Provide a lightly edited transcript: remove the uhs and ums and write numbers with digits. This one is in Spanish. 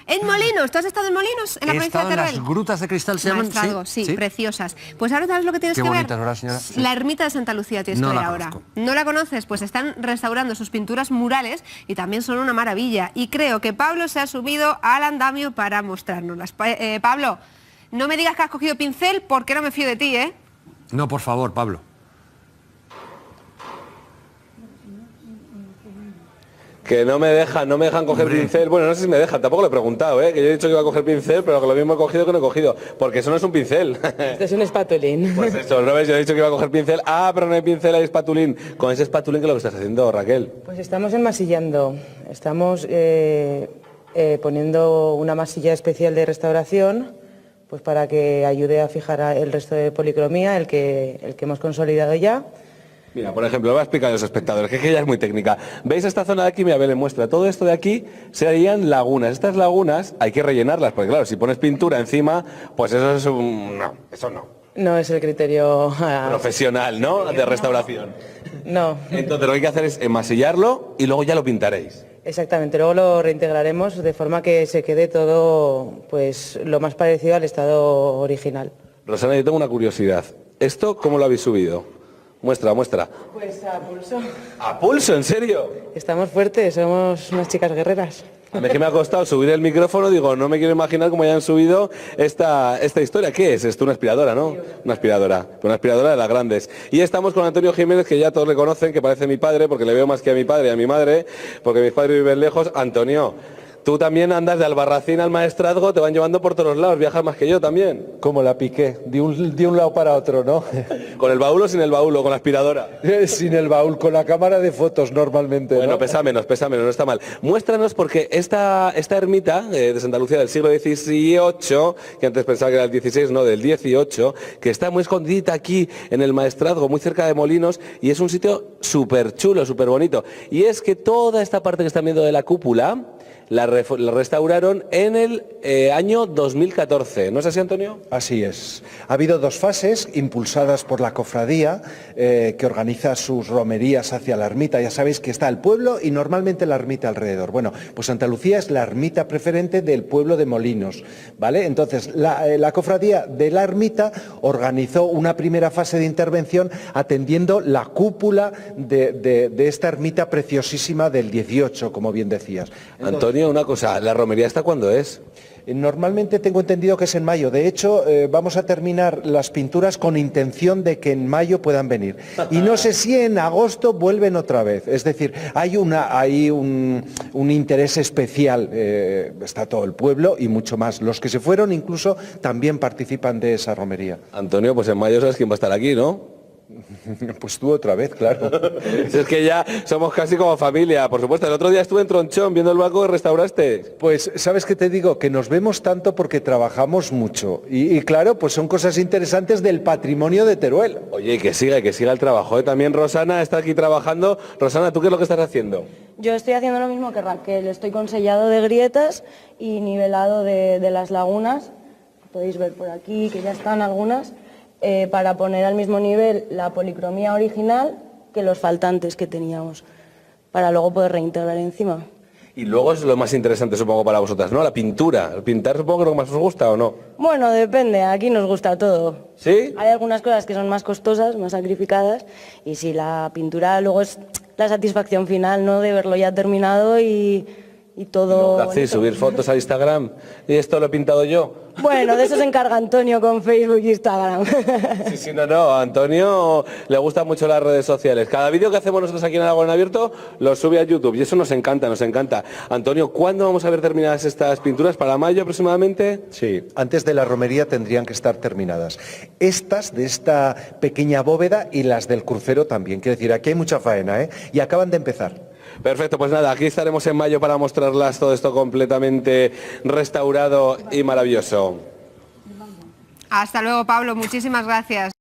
En Molinos, ¿tú has estado en Molinos? En la provincia de Teruel. Las grutas de cristal se llaman. Maestrazgo, sí, preciosas. Pues ahora sabes lo que tienes Qué que ver. bonitas, ¿verdad, señora? Sí. La ermita de Santa Lucía tienes que ver ahora. ¿No la conoces? Pues están restaurando sus pinturas murales y también son una maravilla. Y creo que Pablo se ha subido al andamio para mostrárnoslas. Pablo, no me digas que has cogido pincel porque no me fío de ti, ¿eh? No, por favor, Pablo. Que no me dejan coger pincel. Bueno, no sé si me dejan, tampoco lo he preguntado, que yo he dicho que iba a coger pincel, pero que lo mismo he cogido que no he cogido. Porque eso no es un pincel. Este es un espatulín. Pues eso, ¿no ves? Yo he dicho que iba a coger pincel. Ah, pero no hay pincel, hay espatulín. Con ese espatulín, ¿qué es lo que estás haciendo, Raquel? Pues estamos enmasillando. Estamos poniendo una masilla especial de restauración, pues para que ayude a fijar el resto de policromía, el que hemos consolidado ya. Mira, por ejemplo, lo voy a explicar a los espectadores, que es que ya es muy técnica. ¿Veis esta zona de aquí? Mira, le muestra. Todo esto de aquí serían lagunas. Estas lagunas hay que rellenarlas, porque claro, si pones pintura encima, pues eso es un... No, eso no. No es el criterio... profesional, ¿no? De restauración. No. Entonces lo que hay que hacer es enmasillarlo y luego ya lo pintaréis. Exactamente, luego lo reintegraremos de forma que se quede todo pues lo más parecido al estado original. Rosana, yo tengo una curiosidad. ¿Esto cómo lo habéis subido? Muestra. Pues a pulso. ¿A pulso? ¿En serio? Estamos fuertes, somos unas chicas guerreras. A mí que me ha costado subir el micrófono, digo, no me quiero imaginar cómo hayan subido esta historia. ¿Qué es? Esto una aspiradora, ¿no? Una aspiradora de las grandes. Y estamos con Antonio Jiménez, que ya todos le conocen, que parece mi padre, porque le veo más que a mi padre y a mi madre, porque mis padres viven lejos. Antonio, tú también andas de Albarracín al Maestrazgo, te van llevando por todos lados, viajas más que yo también. Como la piqué, de un lado para otro, ¿no? ¿Con el baúl o sin el baúl o con la aspiradora? Sin el baúl, con la cámara de fotos normalmente. Bueno, ¿no? pesa menos, no está mal. Muéstranos, porque esta ermita de Santa Lucía del siglo XVIII, que antes pensaba que era el XVI, no, del XVIII, que está muy escondidita aquí en el Maestrazgo, muy cerca de Molinos, y es un sitio súper chulo, súper bonito. Y es que toda esta parte que están viendo de la cúpula, la restauraron en el año 2014. ¿No es así, Antonio? Así es. Ha habido dos fases impulsadas por la cofradía que organiza sus romerías hacia la ermita. Ya sabéis que está el pueblo y normalmente la ermita alrededor. Bueno, pues Santa Lucía es la ermita preferente del pueblo de Molinos, ¿vale? Entonces, la cofradía de la ermita organizó una primera fase de intervención atendiendo la cúpula de esta ermita preciosísima del 18, como bien decías. Entonces, Antonio, una cosa, ¿la romería esta cuándo es? Normalmente tengo entendido que es en mayo. De hecho, vamos a terminar las pinturas con intención de que en mayo puedan venir. Y no sé si en agosto vuelven otra vez. Es decir, hay un interés especial. Está todo el pueblo y mucho más. Los que se fueron incluso también participan de esa romería. Antonio, pues en mayo sabes quién va a estar aquí, ¿no? Pues tú otra vez, claro. Es que ya somos casi como familia, por supuesto. El otro día estuve en Tronchón viendo el barco que restauraste. Pues, ¿sabes qué te digo? Que nos vemos tanto porque trabajamos mucho. Y claro, pues son cosas interesantes del patrimonio de Teruel. Oye, que siga el trabajo. También Rosana está aquí trabajando. Rosana, ¿tú qué es lo que estás haciendo? Yo estoy haciendo lo mismo que Raquel. Estoy con sellado de grietas y nivelado de las lagunas. Podéis ver por aquí que ya están algunas. Para poner al mismo nivel la policromía original que los faltantes que teníamos, para luego poder reintegrar encima. Y luego es lo más interesante, supongo, para vosotras, ¿no? La pintura. ¿El pintar supongo que es lo que más os gusta o no? Bueno, depende, aquí nos gusta todo. ¿Sí? Hay algunas cosas que son más costosas, más sacrificadas, y si la pintura luego es la satisfacción final, ¿no? De verlo ya terminado y todo... ¿Qué hacéis? ¿Subir fotos a Instagram? ¿Y esto lo he pintado yo? Bueno, de eso se encarga Antonio con Facebook e Instagram. Sí, no, a Antonio le gustan mucho las redes sociales. Cada vídeo que hacemos nosotros aquí en Aragón en Abierto lo sube a YouTube y eso nos encanta, nos encanta. Antonio, ¿cuándo vamos a ver terminadas estas pinturas? ¿Para mayo aproximadamente? Sí, antes de la romería tendrían que estar terminadas. Estas de esta pequeña bóveda y las del crucero también. Quiero decir, aquí hay mucha faena, ¿eh? Y acaban de empezar. Perfecto, pues nada, aquí estaremos en mayo para mostrarlas todo esto completamente restaurado y maravilloso. Hasta luego, Pablo, muchísimas gracias.